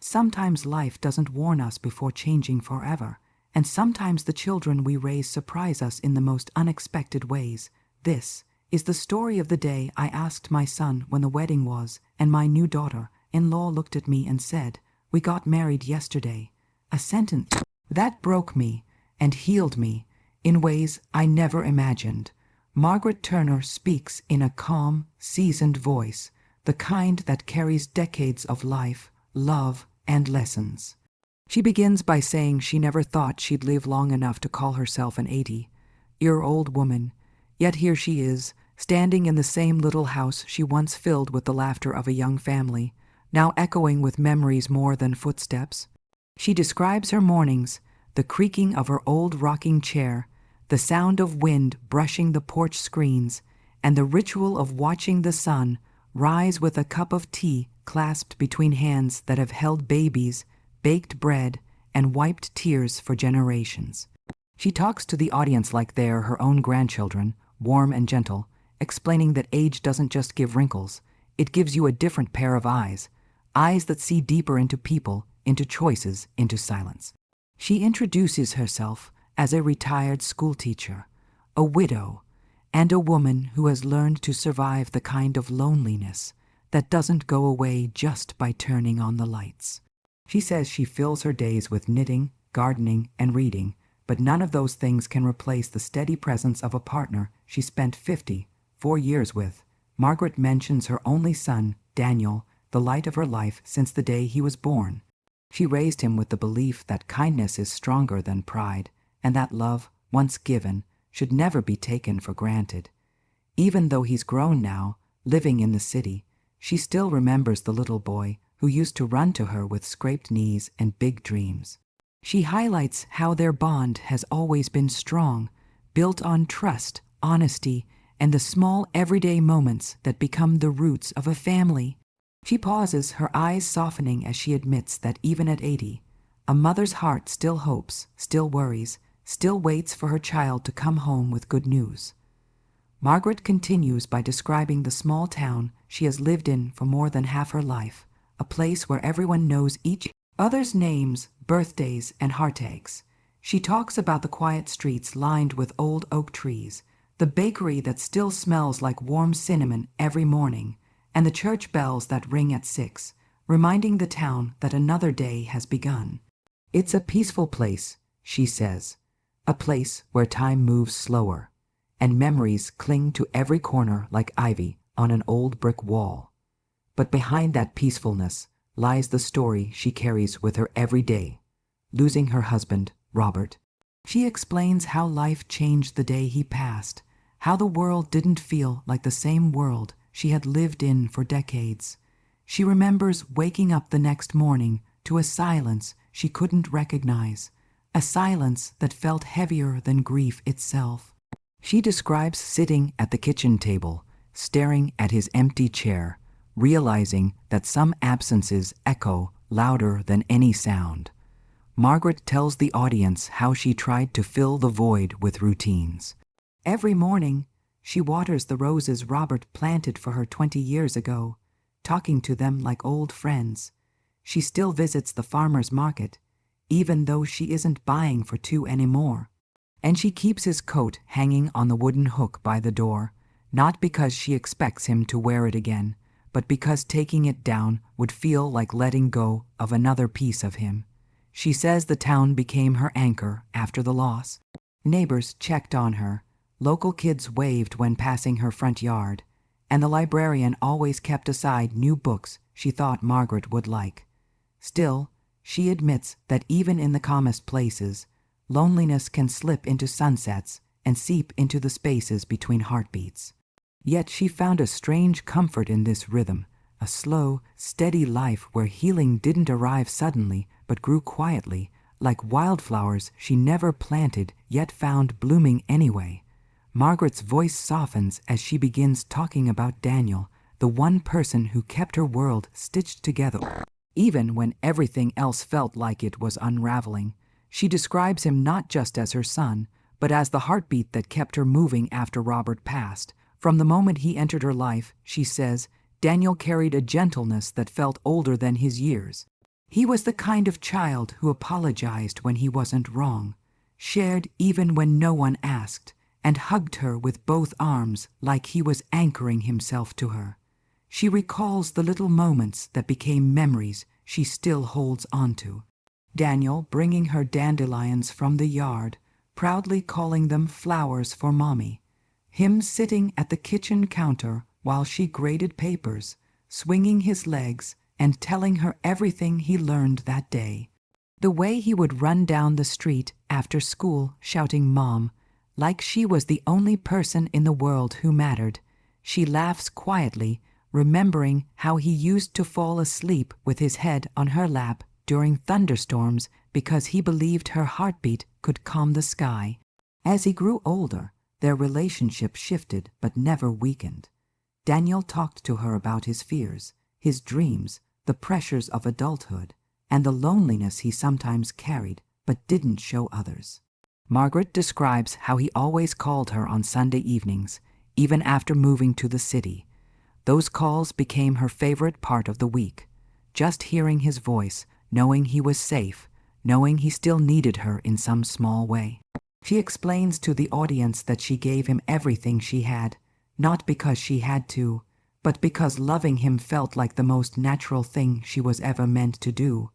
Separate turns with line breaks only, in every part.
Sometimes life doesn't warn us before changing forever, and sometimes the children we raise surprise us in the most unexpected ways. This is the story of the day I asked my son when the wedding was, and my new daughter-in-law looked at me and said, "We got married yesterday." A sentence that broke me and healed me in ways I never imagined. Margaret Turner speaks in a calm, seasoned voice, the kind that carries decades of life, love, and lessons. She begins by saying she never thought she'd live long enough to call herself an 80-year-old woman, yet here she is, standing in the same little house she once filled with the laughter of a young family, now echoing with memories more than footsteps. She describes her mornings, the creaking of her old rocking chair, the sound of wind brushing the porch screens, and the ritual of watching the sun rise with a cup of tea clasped between hands that have held babies, baked bread, and wiped tears for generations. She talks to the audience like they're her own grandchildren, warm and gentle, explaining that age doesn't just give wrinkles, it gives you a different pair of eyes that see deeper into people, into choices, into silence. She introduces herself as a retired schoolteacher, a widow, and a woman who has learned to survive the kind of loneliness that doesn't go away just by turning on the lights. She says she fills her days with knitting, gardening, and reading, but none of those things can replace the steady presence of a partner she spent 54 years with. Margaret mentions her only son, Daniel, the light of her life since the day he was born. She raised him with the belief that kindness is stronger than pride, and that love, once given, should never be taken for granted. Even though he's grown now, living in the city, she still remembers the little boy who used to run to her with scraped knees and big dreams. She highlights how their bond has always been strong, built on trust, honesty, and the small everyday moments that become the roots of a family. She pauses, her eyes softening as she admits that even at 80, a mother's heart still hopes, still worries, still waits for her child to come home with good news. Margaret continues by describing the small town she has lived in for more than half her life, a place where everyone knows each other's names, birthdays, and heartaches. She talks about the quiet streets lined with old oak trees, the bakery that still smells like warm cinnamon every morning, and the church bells that ring at 6, reminding the town that another day has begun. It's a peaceful place, she says, a place where time moves slower, and memories cling to every corner like ivy on an old brick wall. But behind that peacefulness lies the story she carries with her every day, losing her husband, Robert. She explains how life changed the day he passed, how the world didn't feel like the same world she had lived in for decades. She remembers waking up the next morning to a silence she couldn't recognize, a silence that felt heavier than grief itself. She describes sitting at the kitchen table, staring at his empty chair, realizing that some absences echo louder than any sound. Margaret tells the audience how she tried to fill the void with routines. Every morning, she waters the roses Robert planted for her 20 years ago, talking to them like old friends. She still visits the farmer's market, even though she isn't buying for 2 anymore. And she keeps his coat hanging on the wooden hook by the door, not because she expects him to wear it again, but because taking it down would feel like letting go of another piece of him. She says the town became her anchor after the loss. Neighbors checked on her, local kids waved when passing her front yard, and the librarian always kept aside new books she thought Margaret would like. Still, she admits that even in the calmest places, loneliness can slip into sunsets and seep into the spaces between heartbeats. Yet she found a strange comfort in this rhythm, a slow, steady life where healing didn't arrive suddenly but grew quietly, like wildflowers she never planted yet found blooming anyway. Margaret's voice softens as she begins talking about Daniel, the one person who kept her world stitched together. Even when everything else felt like it was unraveling, she describes him not just as her son, but as the heartbeat that kept her moving after Robert passed. From the moment he entered her life, she says, Daniel carried a gentleness that felt older than his years. He was the kind of child who apologized when he wasn't wrong, shared even when no one asked, and hugged her with both arms like he was anchoring himself to her. She recalls the little moments that became memories she still holds onto. Daniel bringing her dandelions from the yard, proudly calling them flowers for Mommy. Him sitting at the kitchen counter while she graded papers, swinging his legs and telling her everything he learned that day. The way he would run down the street after school shouting "Mom," like she was the only person in the world who mattered. She laughs quietly, remembering how he used to fall asleep with his head on her lap during thunderstorms because he believed her heartbeat could calm the sky. As he grew older, their relationship shifted but never weakened. Daniel talked to her about his fears, his dreams, the pressures of adulthood, and the loneliness he sometimes carried but didn't show others. Margaret describes how he always called her on Sunday evenings, even after moving to the city. Those calls became her favorite part of the week. Just hearing his voice, knowing he was safe, knowing he still needed her in some small way. She explains to the audience that she gave him everything she had, not because she had to, but because loving him felt like the most natural thing she was ever meant to do.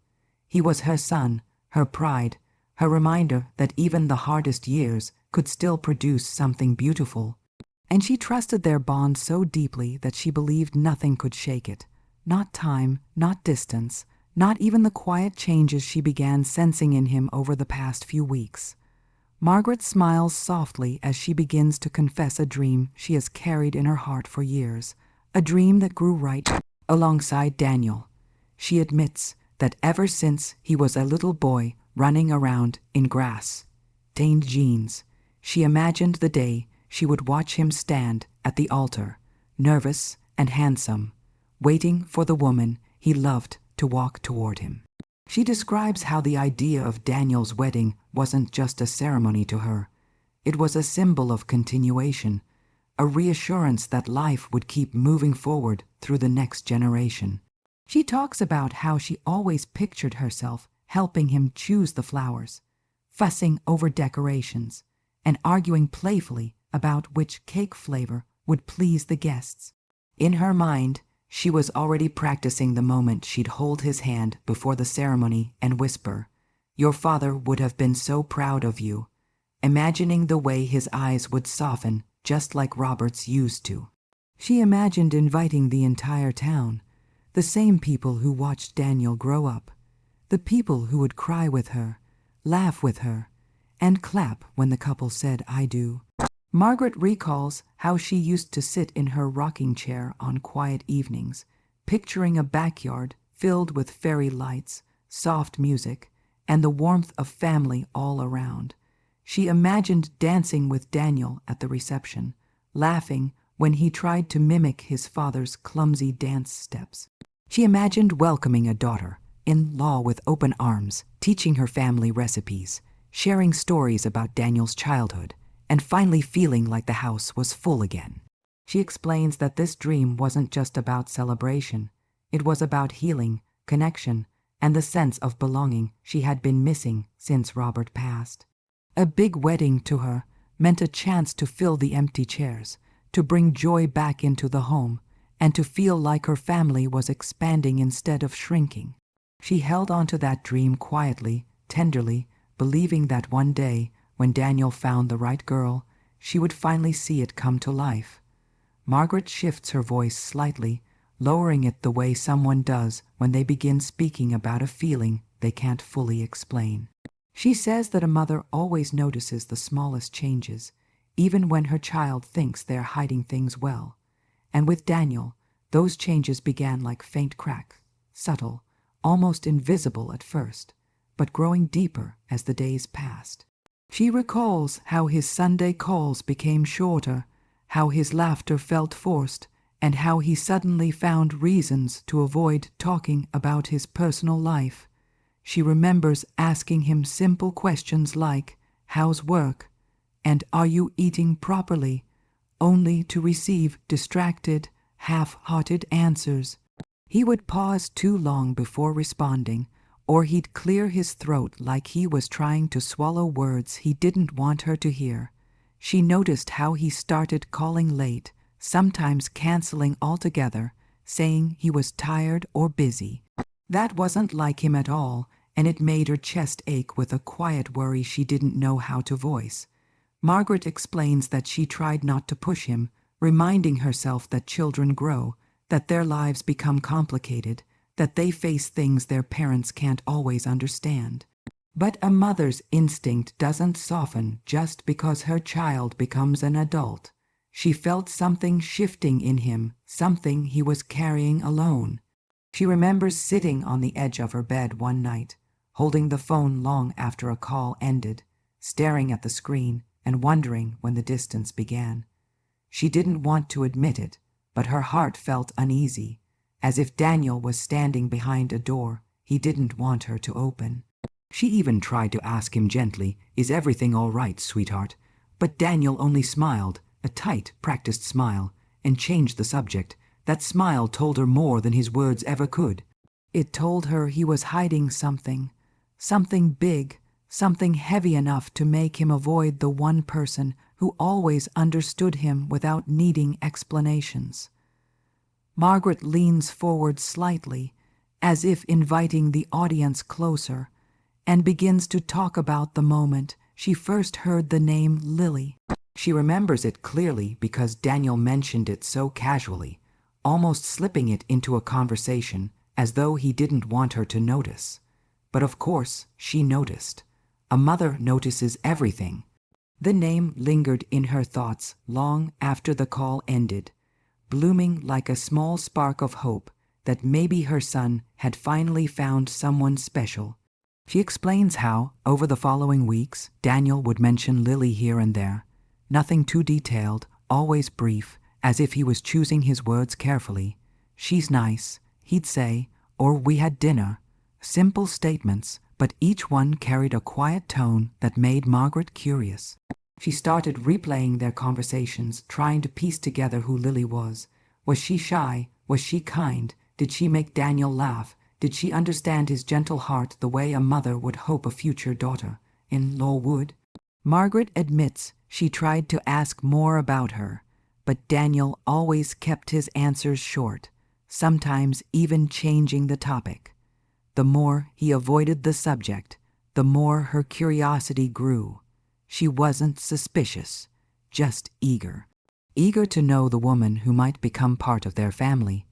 He was her son, her pride, her reminder that even the hardest years could still produce something beautiful. And she trusted their bond so deeply that she believed nothing could shake it. Not time, not distance, not even the quiet changes she began sensing in him over the past few weeks. Margaret smiles softly as she begins to confess a dream she has carried in her heart for years, a dream that grew right alongside Daniel. She admits that ever since he was a little boy running around in grass-stained jeans, she imagined the day she would watch him stand at the altar, nervous and handsome, waiting for the woman he loved to walk toward him. She describes how the idea of Daniel's wedding wasn't just a ceremony to her. It was a symbol of continuation, a reassurance that life would keep moving forward through the next generation. She talks about how she always pictured herself helping him choose the flowers, fussing over decorations, and arguing playfully about which cake flavor would please the guests. In her mind, she was already practicing the moment she'd hold his hand before the ceremony and whisper, "Your father would have been so proud of you," imagining the way his eyes would soften just like Robert's used to. She imagined inviting the entire town, the same people who watched Daniel grow up, the people who would cry with her, laugh with her, and clap when the couple said, "I do." Margaret recalls how she used to sit in her rocking chair on quiet evenings, picturing a backyard filled with fairy lights, soft music, and the warmth of family all around. She imagined dancing with Daniel at the reception, laughing when he tried to mimic his father's clumsy dance steps. She imagined welcoming a daughter-in-law with open arms, teaching her family recipes, sharing stories about Daniel's childhood, and finally feeling like the house was full again. She explains that this dream wasn't just about celebration. It was about healing, connection, and the sense of belonging she had been missing since Robert passed. A big wedding to her meant a chance to fill the empty chairs, to bring joy back into the home, and to feel like her family was expanding instead of shrinking. She held on to that dream quietly, tenderly, believing that one day, when Daniel found the right girl, she would finally see it come to life. Margaret shifts her voice slightly, lowering it the way someone does when they begin speaking about a feeling they can't fully explain. She says that a mother always notices the smallest changes, even when her child thinks they're hiding things well. And with Daniel, those changes began like faint cracks, subtle, almost invisible at first, but growing deeper as the days passed. She recalls how his Sunday calls became shorter, how his laughter felt forced, and how he suddenly found reasons to avoid talking about his personal life. She remembers asking him simple questions like, "How's work?" and "Are you eating properly?" only to receive distracted, half-hearted answers. He would pause too long before responding, or he'd clear his throat like he was trying to swallow words he didn't want her to hear. She noticed how he started calling late, sometimes canceling altogether, saying he was tired or busy. That wasn't like him at all, and it made her chest ache with a quiet worry she didn't know how to voice. Margaret explains that she tried not to push him, reminding herself that children grow, that their lives become complicated, that they face things their parents can't always understand. But a mother's instinct doesn't soften just because her child becomes an adult. She felt something shifting in him, something he was carrying alone. She remembers sitting on the edge of her bed one night, holding the phone long after a call ended, staring at the screen and wondering when the distance began. She didn't want to admit it, but her heart felt uneasy, as if Daniel was standing behind a door he didn't want her to open. She even tried to ask him gently, "Is everything all right, sweetheart?" But Daniel only smiled, a tight, practiced smile, and changed the subject. That smile told her more than his words ever could. It told her he was hiding something, something big, something heavy enough to make him avoid the one person who always understood him without needing explanations. Margaret leans forward slightly, as if inviting the audience closer, and begins to talk about the moment she first heard the name Lily. She remembers it clearly because Daniel mentioned it so casually, almost slipping it into a conversation as though he didn't want her to notice. But of course, she noticed. A mother notices everything. The name lingered in her thoughts long after the call ended, blooming like a small spark of hope that maybe her son had finally found someone special. She explains how, over the following weeks, Daniel would mention Lily here and there. Nothing too detailed, always brief, as if he was choosing his words carefully. "She's nice," he'd say, or "we had dinner." Simple statements, but each one carried a quiet tone that made Margaret curious. She started replaying their conversations, trying to piece together who Lily was. Was she shy? Was she kind? Did she make Daniel laugh? Did she understand his gentle heart the way a mother would hope a future daughter-in-law would? Margaret admits she tried to ask more about her, but Daniel always kept his answers short, sometimes even changing the topic. The more he avoided the subject, the more her curiosity grew. She wasn't suspicious, just eager. Eager to know the woman who might become part of their family.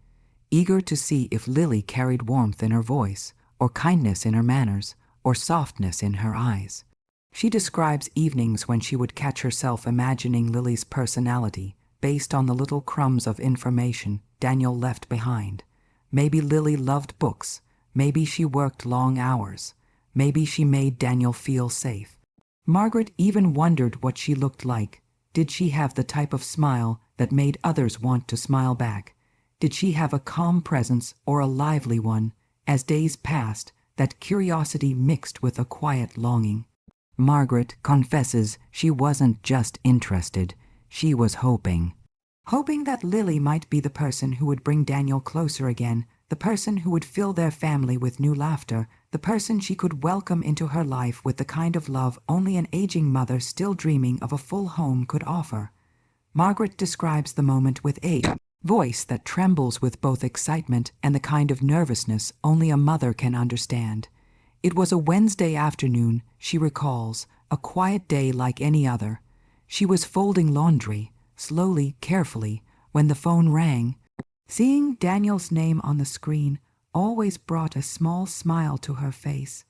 Eager to see if Lily carried warmth in her voice, or kindness in her manners, or softness in her eyes. She describes evenings when she would catch herself imagining Lily's personality based on the little crumbs of information Daniel left behind. Maybe Lily loved books. Maybe she worked long hours. Maybe she made Daniel feel safe. Margaret even wondered what she looked like. Did she have the type of smile that made others want to smile back? Did she have a calm presence or a lively one? As days passed, that curiosity mixed with a quiet longing. Margaret confesses she wasn't just interested, she was hoping. Hoping that Lily might be the person who would bring Daniel closer again, the person who would fill their family with new laughter, the person she could welcome into her life with the kind of love only an aging mother still dreaming of a full home could offer. Margaret describes the moment with a voice that trembles with both excitement and the kind of nervousness only a mother can understand. It was a Wednesday afternoon, she recalls, a quiet day like any other. She was folding laundry, slowly, carefully, when the phone rang. Seeing Daniel's name on the screen always brought a small smile to her face,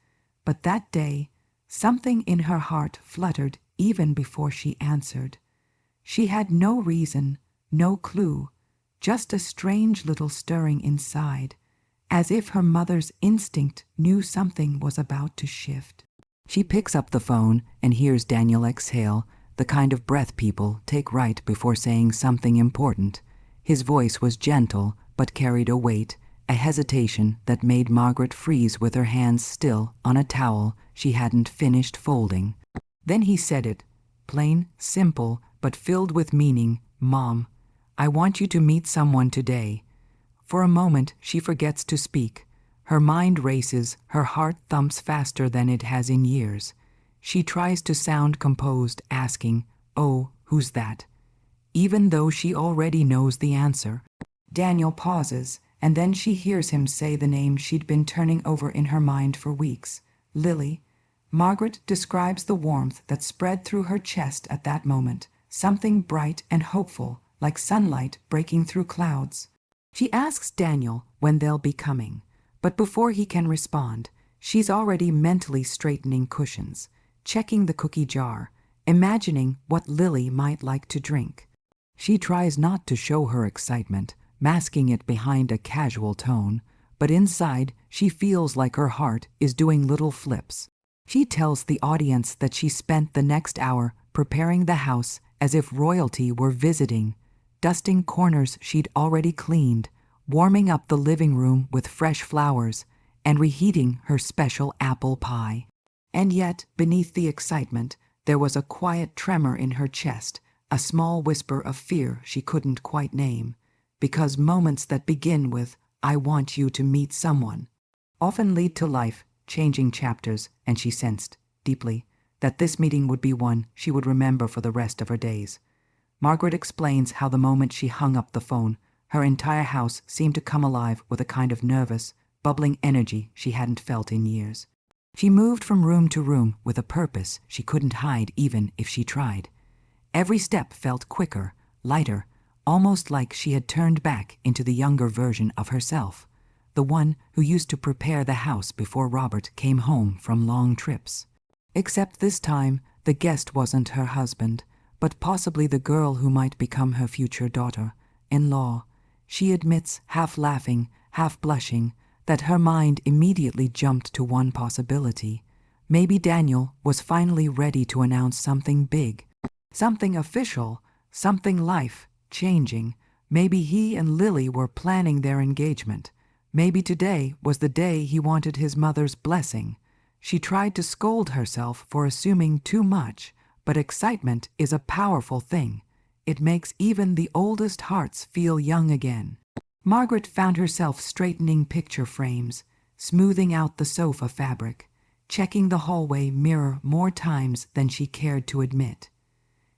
but that day, something in her heart fluttered even before she answered. She had no reason, no clue, just a strange little stirring inside, as if her mother's instinct knew something was about to shift. She picks up the phone and hears Daniel exhale, the kind of breath people take right before saying something important. His voice was gentle, but carried a weight, a hesitation that made Margaret freeze with her hands still on a towel she hadn't finished folding. Then he said it, plain, simple, but filled with meaning. "Mom, I want you to meet someone today." For a moment she forgets to speak, Her mind races, her heart thumps faster than it has in years. She tries to sound composed, asking, "Oh, who's that?" Even though she already knows the answer. Daniel pauses, and then she hears him say the name she'd been turning over in her mind for weeks. Lily. Margaret describes the warmth that spread through her chest at that moment, something bright and hopeful, like sunlight breaking through clouds. She asks Daniel when they'll be coming, but before he can respond, she's already mentally straightening cushions, checking the cookie jar, imagining what Lily might like to drink. She tries not to show her excitement, masking it behind a casual tone, but inside she feels like her heart is doing little flips. She tells the audience that she spent the next hour preparing the house as if royalty were visiting, dusting corners she'd already cleaned, warming up the living room with fresh flowers, and reheating her special apple pie. And yet, beneath the excitement, there was a quiet tremor in her chest, a small whisper of fear she couldn't quite name, because moments that begin with, "I want you to meet someone," often lead to life-changing chapters, and she sensed, deeply, that this meeting would be one she would remember for the rest of her days. Margaret explains how the moment she hung up the phone, her entire house seemed to come alive with a kind of nervous, bubbling energy she hadn't felt in years. She moved from room to room with a purpose she couldn't hide even if she tried. Every step felt quicker, lighter, almost like she had turned back into the younger version of herself, the one who used to prepare the house before Robert came home from long trips. Except this time, the guest wasn't her husband, but possibly the girl who might become her future daughter-in-law. She admits, half laughing, half blushing, that her mind immediately jumped to one possibility. Maybe Daniel was finally ready to announce something big, something official, something life-changing. Maybe he and Lily were planning their engagement. Maybe today was the day he wanted his mother's blessing. She tried to scold herself for assuming too much, but excitement is a powerful thing. It makes even the oldest hearts feel young again. Margaret found herself straightening picture frames, smoothing out the sofa fabric, checking the hallway mirror more times than she cared to admit.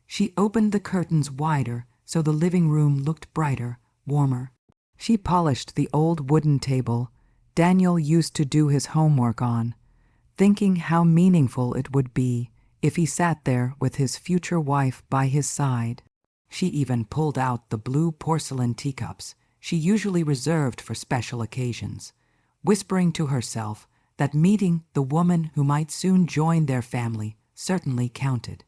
She opened the curtains wider so the living room looked brighter, warmer. She polished the old wooden table Daniel used to do his homework on, thinking how meaningful it would be if he sat there with his future wife by his side. She even pulled out the blue porcelain teacups she usually reserved for special occasions, whispering to herself that meeting the woman who might soon join their family certainly counted.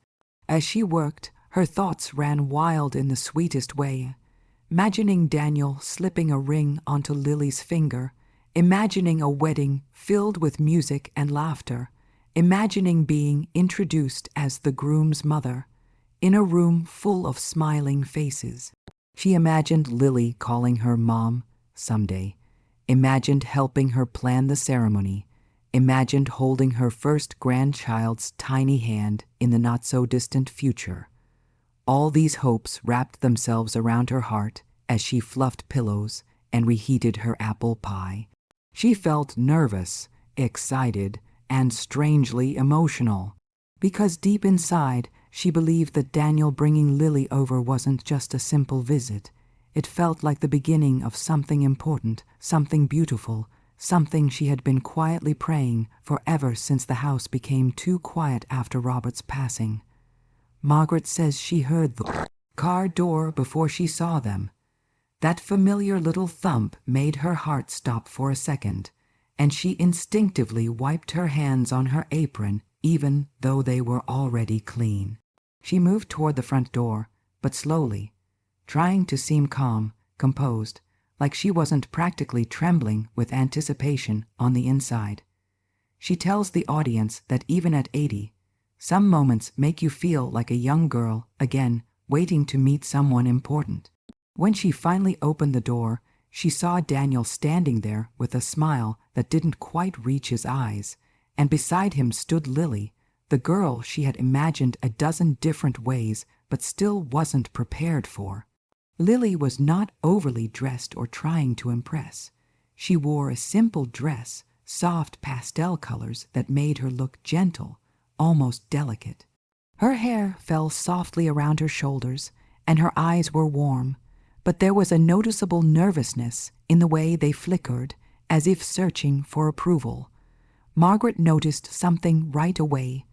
As she worked, her thoughts ran wild in the sweetest way, imagining Daniel slipping a ring onto Lily's finger, imagining a wedding filled with music and laughter, imagining being introduced as the groom's mother, in a room full of smiling faces. She imagined Lily calling her Mom someday, imagined helping her plan the ceremony, imagined holding her first grandchild's tiny hand in the not-so-distant future. All these hopes wrapped themselves around her heart as she fluffed pillows and reheated her apple pie. She felt nervous, excited, and strangely emotional, because deep inside she believed that Daniel bringing Lily over wasn't just a simple visit. It felt like the beginning of something important, something beautiful, something she had been quietly praying for ever since the house became too quiet after Robert's passing. Margaret says she heard the car door before she saw them. That familiar little thump made her heart stop for a second, and she instinctively wiped her hands on her apron even though they were already clean. She moved toward the front door, but slowly, trying to seem calm, composed, like she wasn't practically trembling with anticipation on the inside. She tells the audience that even at 80, some moments make you feel like a young girl again, waiting to meet someone important. When she finally opened the door, she saw Daniel standing there with a smile that didn't quite reach his eyes, and beside him stood Lily, the girl she had imagined a dozen different ways but still wasn't prepared for. Lily was not overly dressed or trying to impress. She wore a simple dress, soft pastel colors that made her look gentle, almost delicate. Her hair fell softly around her shoulders, and her eyes were warm, but there was a noticeable nervousness in the way they flickered, as if searching for approval. Margaret noticed something right away.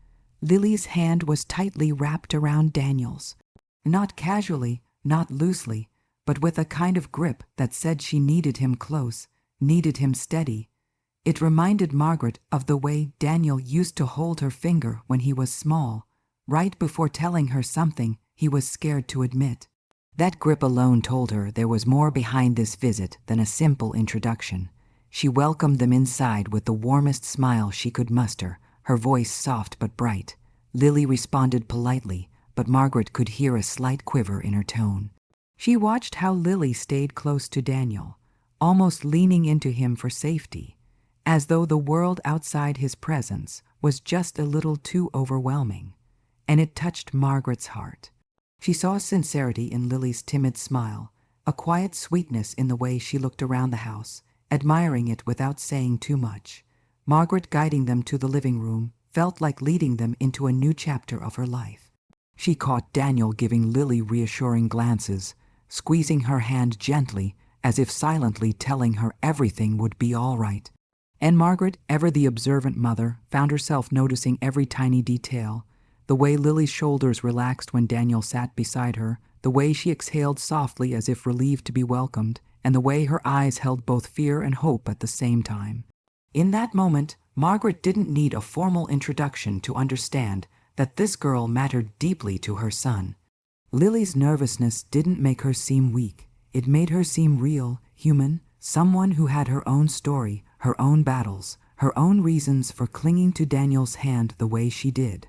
Lily's hand was tightly wrapped around Daniel's. Not casually, not loosely, but with a kind of grip that said she needed him close, needed him steady. It reminded Margaret of the way Daniel used to hold her finger when he was small, right before telling her something he was scared to admit. That grip alone told her there was more behind this visit than a simple introduction. She welcomed them inside with the warmest smile she could muster, her voice soft but bright. Lily responded politely, but Margaret could hear a slight quiver in her tone. She watched how Lily stayed close to Daniel, almost leaning into him for safety, as though the world outside his presence was just a little too overwhelming, and it touched Margaret's heart. She saw sincerity in Lily's timid smile, a quiet sweetness in the way she looked around the house, admiring it without saying too much. Margaret, guiding them to the living room, felt like leading them into a new chapter of her life. She caught Daniel giving Lily reassuring glances, squeezing her hand gently, as if silently telling her everything would be all right. And Margaret, ever the observant mother, found herself noticing every tiny detail, the way Lily's shoulders relaxed when Daniel sat beside her, the way she exhaled softly as if relieved to be welcomed, and the way her eyes held both fear and hope at the same time. In that moment, Margaret didn't need a formal introduction to understand that this girl mattered deeply to her son. Lily's nervousness didn't make her seem weak. It made her seem real, human, someone who had her own story, her own battles, her own reasons for clinging to Daniel's hand the way she did.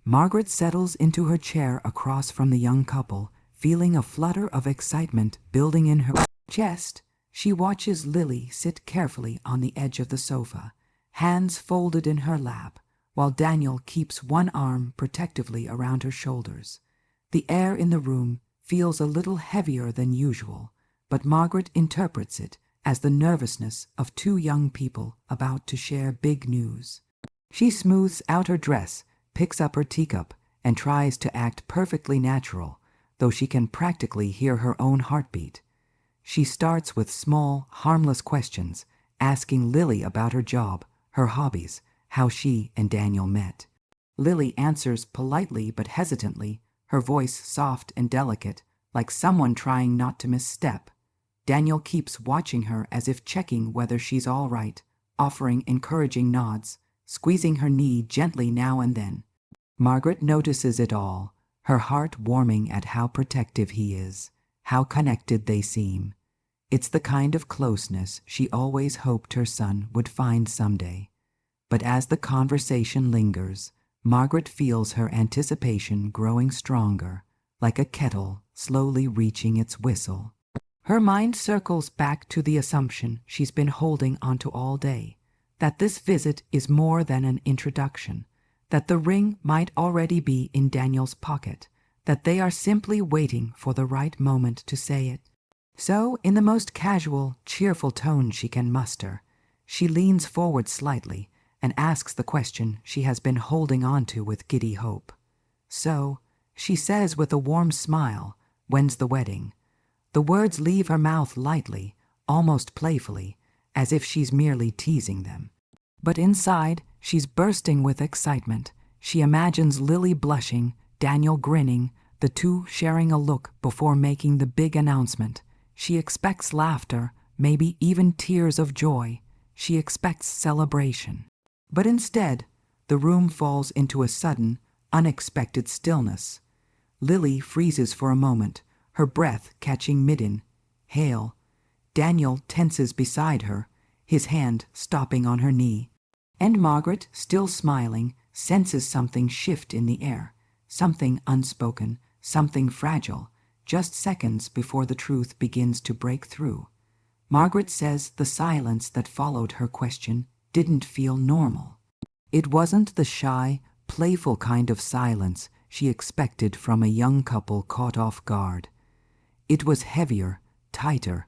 Margaret settles into her chair across from the young couple, feeling a flutter of excitement building in her chest. She watches Lily sit carefully on the edge of the sofa, hands folded in her lap, while Daniel keeps one arm protectively around her shoulders. The air in the room feels a little heavier than usual, but Margaret interprets it as the nervousness of two young people about to share big news. She smooths out her dress, picks up her teacup, and tries to act perfectly natural, though she can practically hear her own heartbeat. She starts with small, harmless questions, asking Lily about her job, her hobbies, how she and Daniel met. Lily answers politely but hesitantly, her voice soft and delicate, like someone trying not to misstep. Daniel keeps watching her as if checking whether she's all right, offering encouraging nods, squeezing her knee gently now and then. Margaret notices it all, her heart warming at how protective he is, how connected they seem. It's the kind of closeness she always hoped her son would find someday. But as the conversation lingers, Margaret feels her anticipation growing stronger, like a kettle slowly reaching its whistle. Her mind circles back to the assumption she's been holding onto all day, that this visit is more than an introduction, that the ring might already be in Daniel's pocket, that they are simply waiting for the right moment to say it. So, in the most casual, cheerful tone she can muster, she leans forward slightly and asks the question she has been holding on to with giddy hope. So, she says with a warm smile, "When's the wedding?" The words leave her mouth lightly, almost playfully, as if she's merely teasing them. But inside, she's bursting with excitement. She imagines Lily blushing, Daniel grinning, the two sharing a look before making the big announcement. She expects laughter, maybe even tears of joy. She expects celebration. But instead, the room falls into a sudden, unexpected stillness. Lily freezes for a moment, her breath catching mid-inhale. Daniel tenses beside her, his hand stopping on her knee. And Margaret, still smiling, senses something shift in the air, something unspoken, something fragile, just seconds before the truth begins to break through. Margaret says the silence that followed her question didn't feel normal. It wasn't the shy, playful kind of silence she expected from a young couple caught off guard. It was heavier, tighter,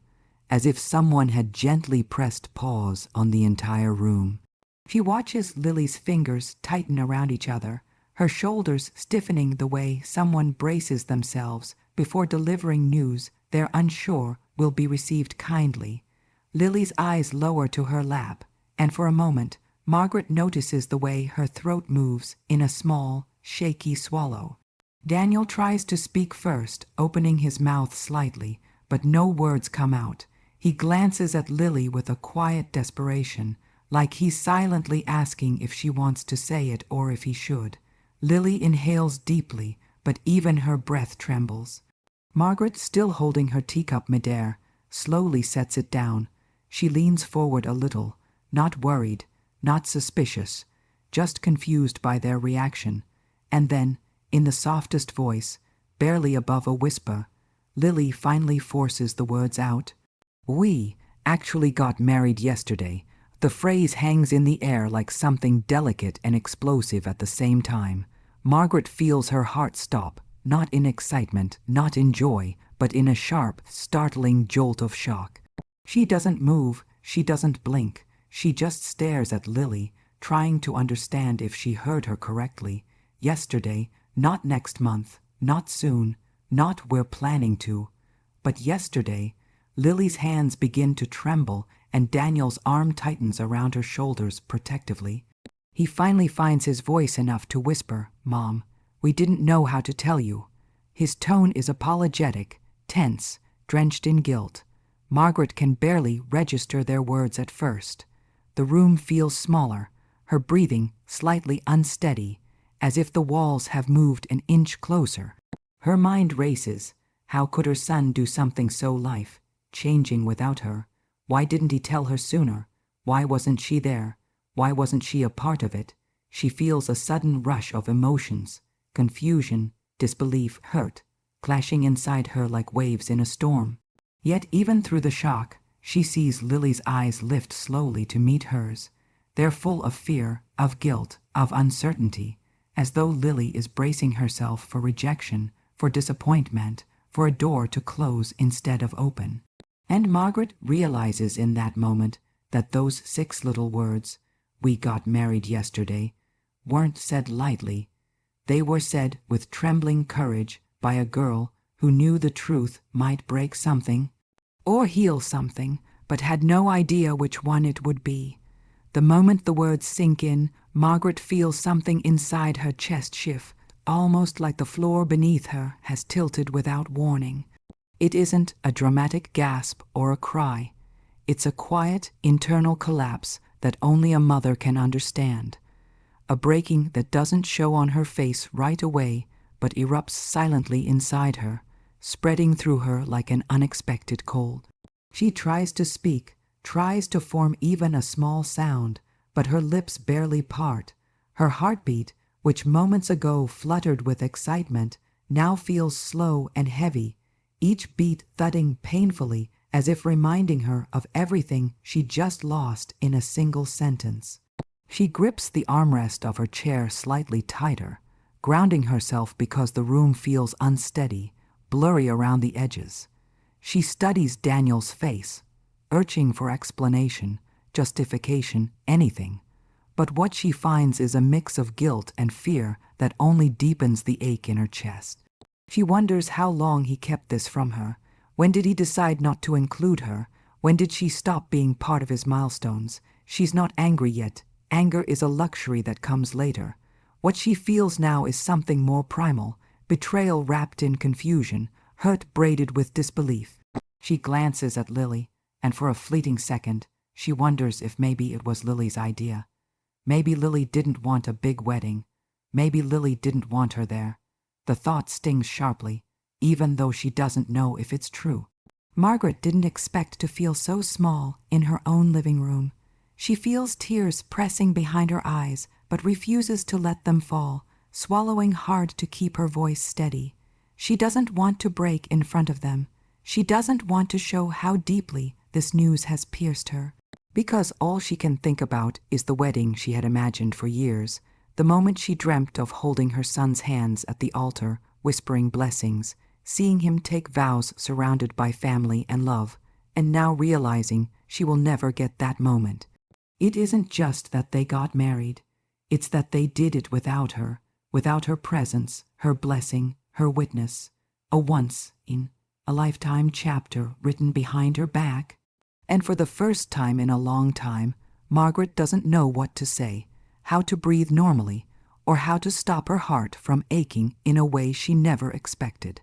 as if someone had gently pressed pause on the entire room. She watches Lily's fingers tighten around each other, her shoulders stiffening the way someone braces themselves before delivering news they're unsure will be received kindly. Lily's eyes lower to her lap, and for a moment Margaret notices the way her throat moves in a small, shaky swallow. Daniel tries to speak first, opening his mouth slightly, but no words come out. He glances at Lily with a quiet desperation, like he's silently asking if she wants to say it or if he should. Lily inhales deeply, but even her breath trembles. Margaret, still holding her teacup midair, slowly sets it down. She leans forward a little, not worried, not suspicious, just confused by their reaction. And then, in the softest voice, barely above a whisper, Lily finally forces the words out. "We actually got married yesterday." The phrase hangs in the air like something delicate and explosive at the same time. Margaret feels her heart stop, not in excitement, not in joy, but in a sharp, startling jolt of shock. She doesn't move, she doesn't blink. She just stares at Lily, trying to understand if she heard her correctly. Yesterday, not next month, not soon, not we're planning to. But yesterday. Lily's hands begin to tremble and Daniel's arm tightens around her shoulders protectively. He finally finds his voice enough to whisper, "Mom, we didn't know how to tell you." His tone is apologetic, tense, drenched in guilt. Margaret can barely register their words at first. The room feels smaller, her breathing slightly unsteady, as if the walls have moved an inch closer. Her mind races. How could her son do something so life-changing without her? Why didn't he tell her sooner? Why wasn't she there? Why wasn't she a part of it? She feels a sudden rush of emotions, confusion, disbelief, hurt, clashing inside her like waves in a storm. Yet even through the shock, she sees Lily's eyes lift slowly to meet hers. They're full of fear, of guilt, of uncertainty, as though Lily is bracing herself for rejection, for disappointment, for a door to close instead of open. And Margaret realizes in that moment that those 6 little words, "We got married yesterday," weren't said lightly. They were said with trembling courage by a girl who knew the truth might break something or heal something, but had no idea which one it would be. The moment the words sink in, Margaret feels something inside her chest shift, almost like the floor beneath her has tilted without warning. It isn't a dramatic gasp or a cry. It's a quiet, internal collapse that only a mother can understand. A breaking that doesn't show on her face right away, but erupts silently inside her, spreading through her like an unexpected cold. She tries to speak, tries to form even a small sound, but her lips barely part. Her heartbeat, which moments ago fluttered with excitement, now feels slow and heavy, each beat thudding painfully as if reminding her of everything she just lost in a single sentence. She grips the armrest of her chair slightly tighter, grounding herself because the room feels unsteady, blurry around the edges. She studies Daniel's face, urging for explanation, justification, anything. But what she finds is a mix of guilt and fear that only deepens the ache in her chest. She wonders how long he kept this from her. When did he decide not to include her? When did she stop being part of his milestones? She's not angry yet. Anger is a luxury that comes later. What she feels now is something more primal, betrayal wrapped in confusion, hurt braided with disbelief. She glances at Lily, and for a fleeting second, she wonders if maybe it was Lily's idea. Maybe Lily didn't want a big wedding. Maybe Lily didn't want her there. The thought stings sharply, even though she doesn't know if it's true. Margaret didn't expect to feel so small in her own living room. She feels tears pressing behind her eyes, but refuses to let them fall, swallowing hard to keep her voice steady. She doesn't want to break in front of them. She doesn't want to show how deeply this news has pierced her. Because all she can think about is the wedding she had imagined for years, the moment she dreamt of holding her son's hands at the altar, whispering blessings, seeing him take vows surrounded by family and love, and now realizing she will never get that moment. It isn't just that they got married. It's that they did it without her presence, her blessing, her witness. A once-in-a-lifetime chapter written behind her back. And for the first time in a long time, Margaret doesn't know what to say, how to breathe normally, or how to stop her heart from aching in a way she never expected.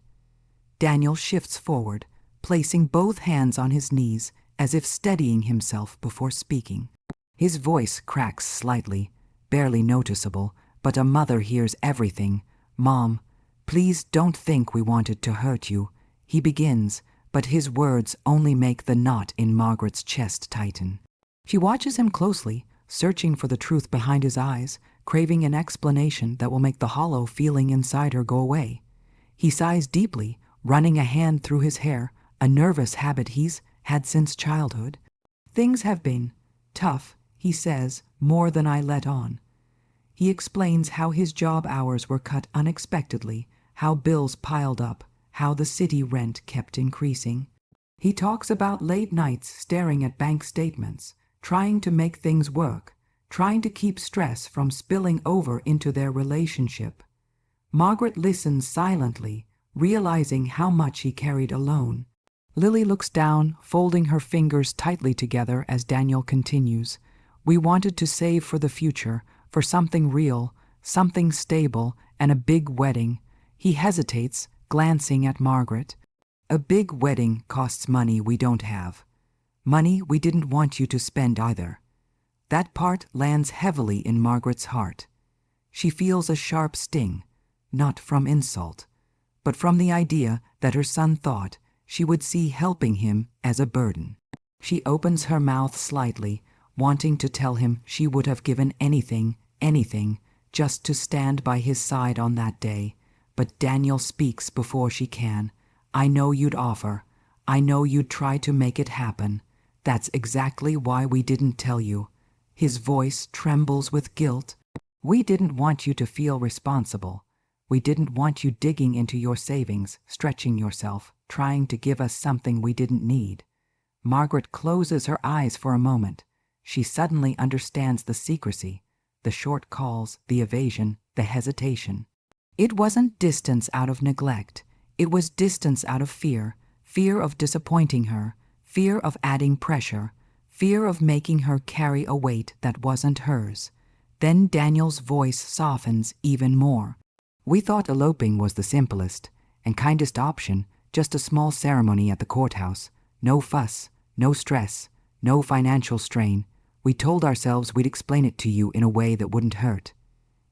Daniel shifts forward, placing both hands on his knees as if steadying himself before speaking. His voice cracks slightly, barely noticeable, but a mother hears everything. "Mom, please don't think we wanted to hurt you," he begins, but his words only make the knot in Margaret's chest tighten. She watches him closely, searching for the truth behind his eyes, craving an explanation that will make the hollow feeling inside her go away. He sighs deeply, running a hand through his hair, a nervous habit he's had since childhood. "Things have been tough," he says, "more than I let on." He explains how his job hours were cut unexpectedly, how bills piled up, how the city rent kept increasing. He talks about late nights staring at bank statements, trying to make things work, trying to keep stress from spilling over into their relationship. Margaret listens silently, realizing how much he carried alone. Lily looks down, folding her fingers tightly together as Daniel continues. "We wanted to save for the future, for something real, something stable, and a big wedding." He hesitates, glancing at Margaret. "A big wedding costs money we don't have. Money we didn't want you to spend either." That part lands heavily in Margaret's heart. She feels a sharp sting, not from insult, but from the idea that her son thought she would see helping him as a burden. She opens her mouth slightly, wanting to tell him she would have given anything, just to stand by his side on that day. But Daniel speaks before she can. "I know you'd offer. I know you'd try to make it happen. That's exactly why we didn't tell you." His voice trembles with guilt. "We didn't want you to feel responsible. We didn't want you digging into your savings, stretching yourself, trying to give us something we didn't need." Margaret closes her eyes for a moment. She suddenly understands the secrecy, the short calls, the evasion, the hesitation. It wasn't distance out of neglect. It was distance out of fear, fear of disappointing her, fear of adding pressure, fear of making her carry a weight that wasn't hers. Then Daniel's voice softens even more. "We thought eloping was the simplest and kindest option, just a small ceremony at the courthouse. No fuss, no stress, no financial strain. We told ourselves we'd explain it to you in a way that wouldn't hurt."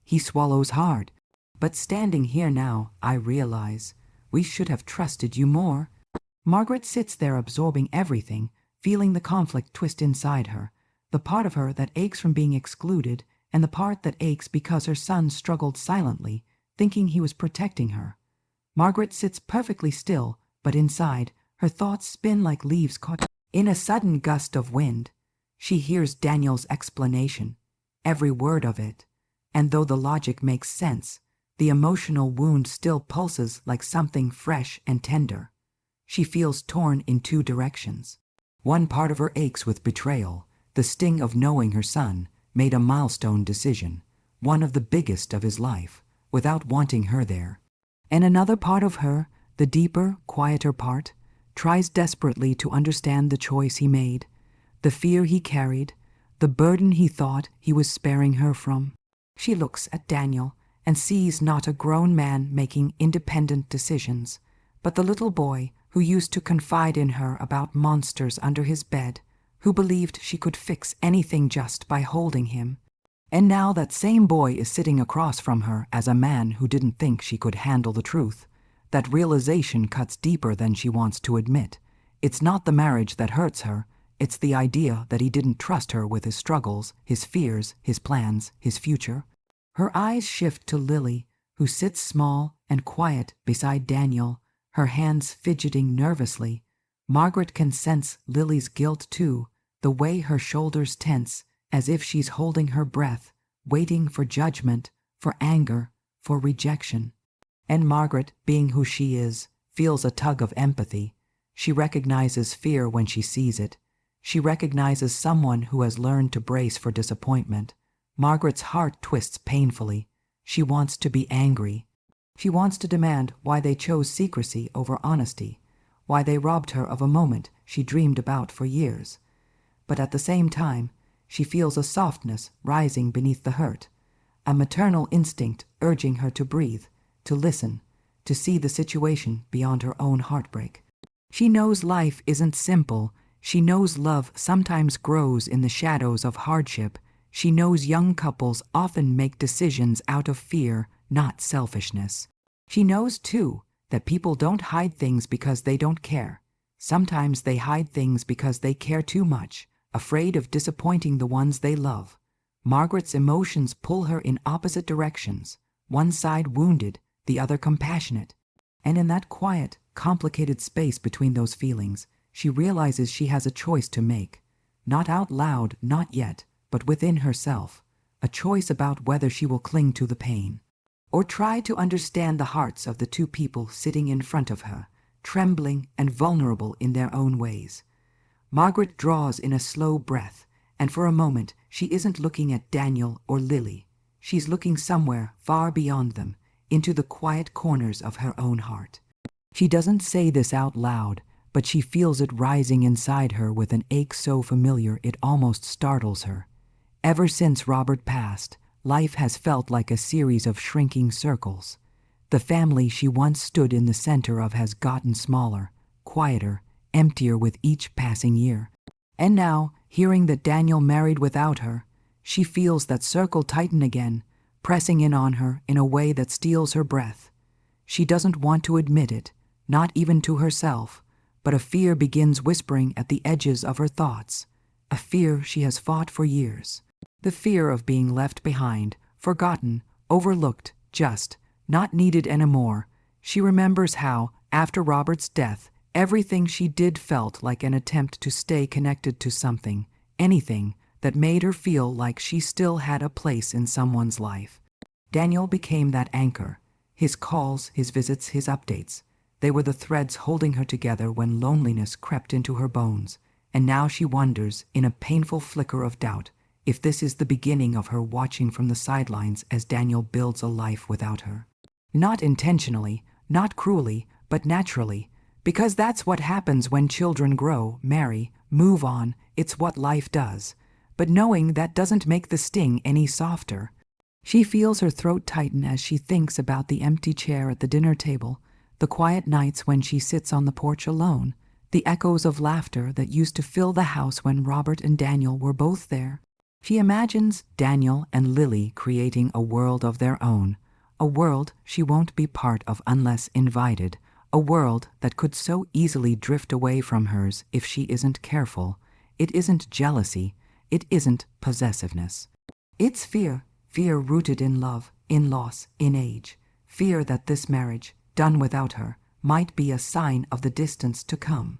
He swallows hard. "But standing here now, I realize we should have trusted you more." Margaret sits there absorbing everything, feeling the conflict twist inside her, the part of her that aches from being excluded and the part that aches because her son struggled silently, thinking he was protecting her. Margaret sits perfectly still, but inside, her thoughts spin like leaves caught in a sudden gust of wind. She hears Daniel's explanation, every word of it, and though the logic makes sense, the emotional wound still pulses like something fresh and tender. She feels torn in two directions. One part of her aches with betrayal, the sting of knowing her son made a milestone decision, one of the biggest of his life, without wanting her there. And another part of her, the deeper, quieter part, tries desperately to understand the choice he made, the fear he carried, the burden he thought he was sparing her from. She looks at Daniel and sees not a grown man making independent decisions, but the little boy who used to confide in her about monsters under his bed, who believed she could fix anything just by holding him. And now that same boy is sitting across from her as a man who didn't think she could handle the truth. That realization cuts deeper than she wants to admit. It's not the marriage that hurts her, it's the idea that he didn't trust her with his struggles, his fears, his plans, his future. Her eyes shift to Lily, who sits small and quiet beside Daniel, her hands fidgeting nervously. Margaret can sense Lily's guilt too, the way her shoulders tense, as if she's holding her breath, waiting for judgment, for anger, for rejection. And Margaret, being who she is, feels a tug of empathy. She recognizes fear when she sees it. She recognizes someone who has learned to brace for disappointment. Margaret's heart twists painfully. She wants to be angry. She wants to demand why they chose secrecy over honesty, why they robbed her of a moment she dreamed about for years. But at the same time, she feels a softness rising beneath the hurt, a maternal instinct urging her to breathe, to listen, to see the situation beyond her own heartbreak. She knows life isn't simple. She knows love sometimes grows in the shadows of hardship. She knows young couples often make decisions out of fear, not selfishness. She knows, too, that people don't hide things because they don't care. Sometimes they hide things because they care too much, afraid of disappointing the ones they love. Margaret's emotions pull her in opposite directions, one side wounded, the other compassionate. And in that quiet, complicated space between those feelings, she realizes she has a choice to make. Not out loud, not yet, but within herself. A choice about whether she will cling to the pain, or try to understand the hearts of the two people sitting in front of her, trembling and vulnerable in their own ways. Margaret draws in a slow breath, and for a moment she isn't looking at Daniel or Lily. She's looking somewhere far beyond them, into the quiet corners of her own heart. She doesn't say this out loud, but she feels it rising inside her with an ache so familiar it almost startles her. Ever since Robert passed, life has felt like a series of shrinking circles. The family she once stood in the center of has gotten smaller, quieter, emptier with each passing year. And now, hearing that Daniel married without her, she feels that circle tighten again, pressing in on her in a way that steals her breath. She doesn't want to admit it, not even to herself, but a fear begins whispering at the edges of her thoughts, a fear she has fought for years. The fear of being left behind, forgotten, overlooked, just, not needed anymore. She remembers how, after Robert's death, everything she did felt like an attempt to stay connected to something, anything, that made her feel like she still had a place in someone's life. Daniel became that anchor. His calls, his visits, his updates. They were the threads holding her together when loneliness crept into her bones. And now she wonders, in a painful flicker of doubt, if this is the beginning of her watching from the sidelines as Daniel builds a life without her. Not intentionally, not cruelly, but naturally, because that's what happens when children grow, marry, move on. It's what life does. But knowing that doesn't make the sting any softer. She feels her throat tighten as she thinks about the empty chair at the dinner table, the quiet nights when she sits on the porch alone, the echoes of laughter that used to fill the house when Robert and Daniel were both there. She imagines Daniel and Lily creating a world of their own, a world she won't be part of unless invited, a world that could so easily drift away from hers if she isn't careful. It isn't jealousy. It isn't possessiveness. It's fear, fear rooted in love, in loss, in age, fear that this marriage, done without her, might be a sign of the distance to come,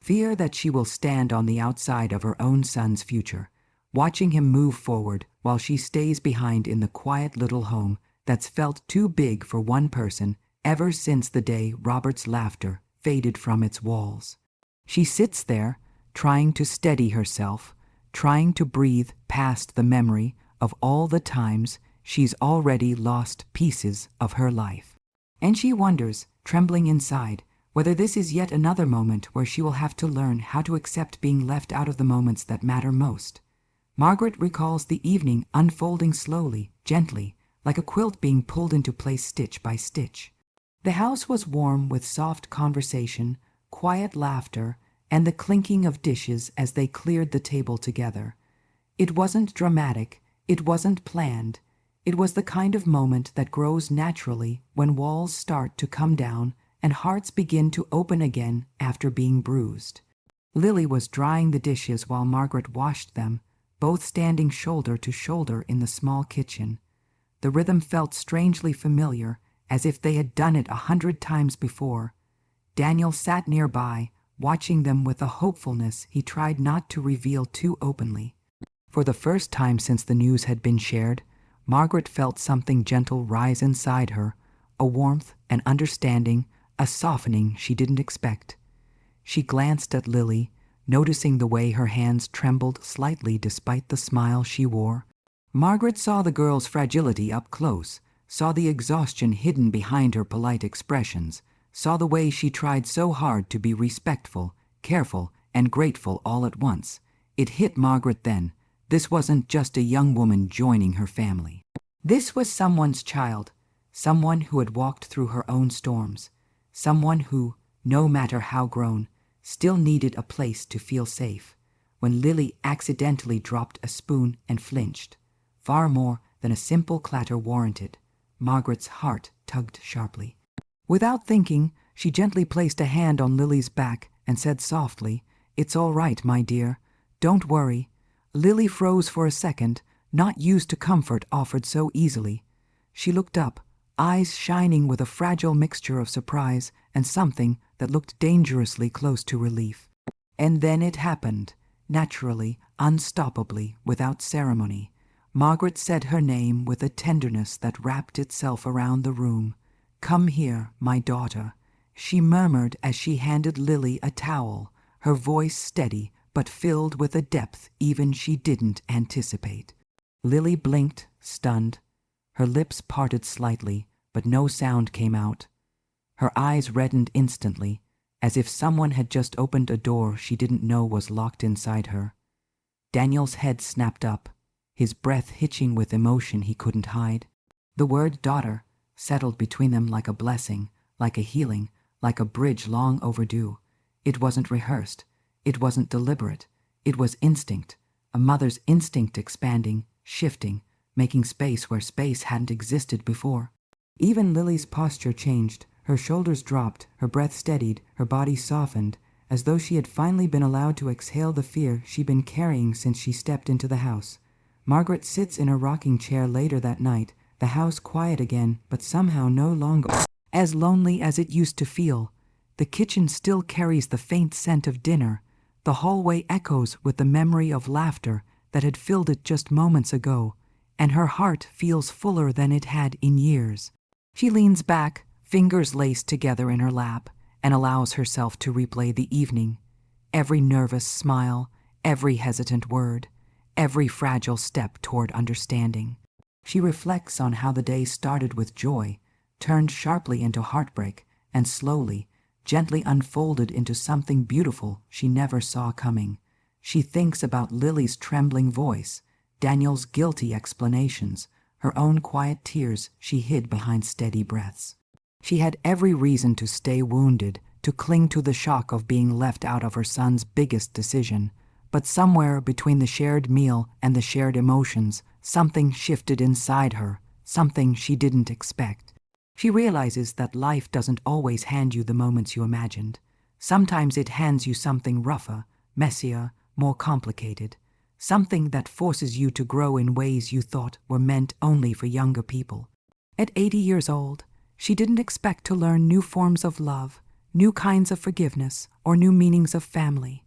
fear that she will stand on the outside of her own son's future, watching him move forward while she stays behind in the quiet little home that's felt too big for one person ever since the day Robert's laughter faded from its walls. She sits there, trying to steady herself, trying to breathe past the memory of all the times she's already lost pieces of her life. And she wonders, trembling inside, whether this is yet another moment where she will have to learn how to accept being left out of the moments that matter most. Margaret recalls the evening unfolding slowly, gently, like a quilt being pulled into place stitch by stitch. The house was warm with soft conversation, quiet laughter, and the clinking of dishes as they cleared the table together. It wasn't dramatic, it wasn't planned. It was the kind of moment that grows naturally when walls start to come down and hearts begin to open again after being bruised. Lily was drying the dishes while Margaret washed them, both standing shoulder to shoulder in the small kitchen. The rhythm felt strangely familiar, as if they had done it 100 times before. Daniel sat nearby, watching them with a hopefulness he tried not to reveal too openly. For the first time since the news had been shared, Margaret felt something gentle rise inside her, a warmth, an understanding, a softening she didn't expect. She glanced at Lily, noticing the way her hands trembled slightly despite the smile she wore. Margaret saw the girl's fragility up close, saw the exhaustion hidden behind her polite expressions, saw the way she tried so hard to be respectful, careful, and grateful all at once. It hit Margaret then. This wasn't just a young woman joining her family. This was someone's child, someone who had walked through her own storms, someone who, no matter how grown, still needed a place to feel safe. When Lily accidentally dropped a spoon and flinched, far more than a simple clatter warranted, Margaret's heart tugged sharply. Without thinking, she gently placed a hand on Lily's back and said softly, "It's all right, my dear. Don't worry." Lily froze for a second, not used to comfort offered so easily. She looked up, eyes shining with a fragile mixture of surprise and something that looked dangerously close to relief. And then it happened, naturally, unstoppably, without ceremony. Margaret said her name with a tenderness that wrapped itself around the room. "Come here, my daughter," she murmured as she handed Lily a towel, her voice steady but filled with a depth even she didn't anticipate. Lily blinked, stunned. Her lips parted slightly, but no sound came out. Her eyes reddened instantly, as if someone had just opened a door she didn't know was locked inside her. Daniel's head snapped up, his breath hitching with emotion he couldn't hide. The word daughter settled between them like a blessing, like a healing, like a bridge long overdue. It wasn't rehearsed. It wasn't deliberate. It was instinct, a mother's instinct expanding, shifting, making space where space hadn't existed before. Even Lily's posture changed. Her shoulders dropped, her breath steadied, her body softened, as though she had finally been allowed to exhale the fear she'd been carrying since she stepped into the house. Margaret sits in her rocking chair later that night, the house quiet again, but somehow no longer as lonely as it used to feel. The kitchen still carries the faint scent of dinner. The hallway echoes with the memory of laughter that had filled it just moments ago, and her heart feels fuller than it had in years. She leans back, fingers laced together in her lap, and allows herself to replay the evening. Every nervous smile, every hesitant word, every fragile step toward understanding. She reflects on how the day started with joy, turned sharply into heartbreak, and slowly, gently unfolded into something beautiful she never saw coming. She thinks about Lily's trembling voice, Daniel's guilty explanations, her own quiet tears she hid behind steady breaths. She had every reason to stay wounded, to cling to the shock of being left out of her son's biggest decision. But somewhere between the shared meal and the shared emotions, something shifted inside her, something she didn't expect. She realizes that life doesn't always hand you the moments you imagined. Sometimes it hands you something rougher, messier, more complicated, something that forces you to grow in ways you thought were meant only for younger people. At 80 years old, she didn't expect to learn new forms of love, new kinds of forgiveness, or new meanings of family.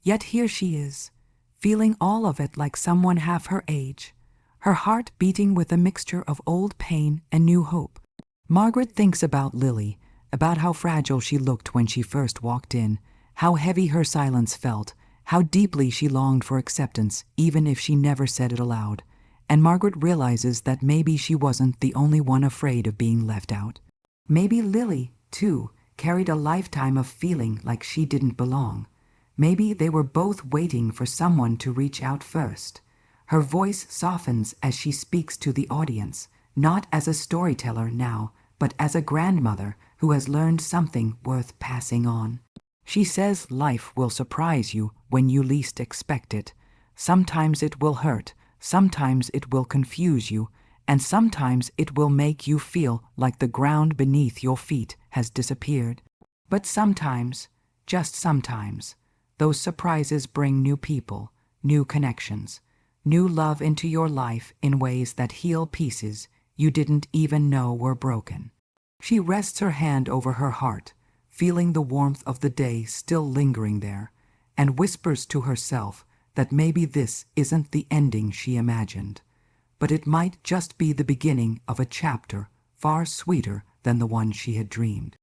Yet here she is, feeling all of it like someone half her age, her heart beating with a mixture of old pain and new hope. Margaret thinks about Lily, about how fragile she looked when she first walked in, how heavy her silence felt, how deeply she longed for acceptance, even if she never said it aloud. And Margaret realizes that maybe she wasn't the only one afraid of being left out. Maybe Lily, too, carried a lifetime of feeling like she didn't belong. Maybe they were both waiting for someone to reach out first. Her voice softens as she speaks to the audience, not as a storyteller now, but as a grandmother who has learned something worth passing on. She says life will surprise you when you least expect it. Sometimes it will hurt, sometimes it will confuse you, and sometimes it will make you feel like the ground beneath your feet has disappeared. But sometimes, just sometimes, those surprises bring new people, new connections, new love into your life in ways that heal pieces you didn't even know were broken. She rests her hand over her heart, feeling the warmth of the day still lingering there, and whispers to herself that maybe this isn't the ending she imagined, but it might just be the beginning of a chapter far sweeter than the one she had dreamed.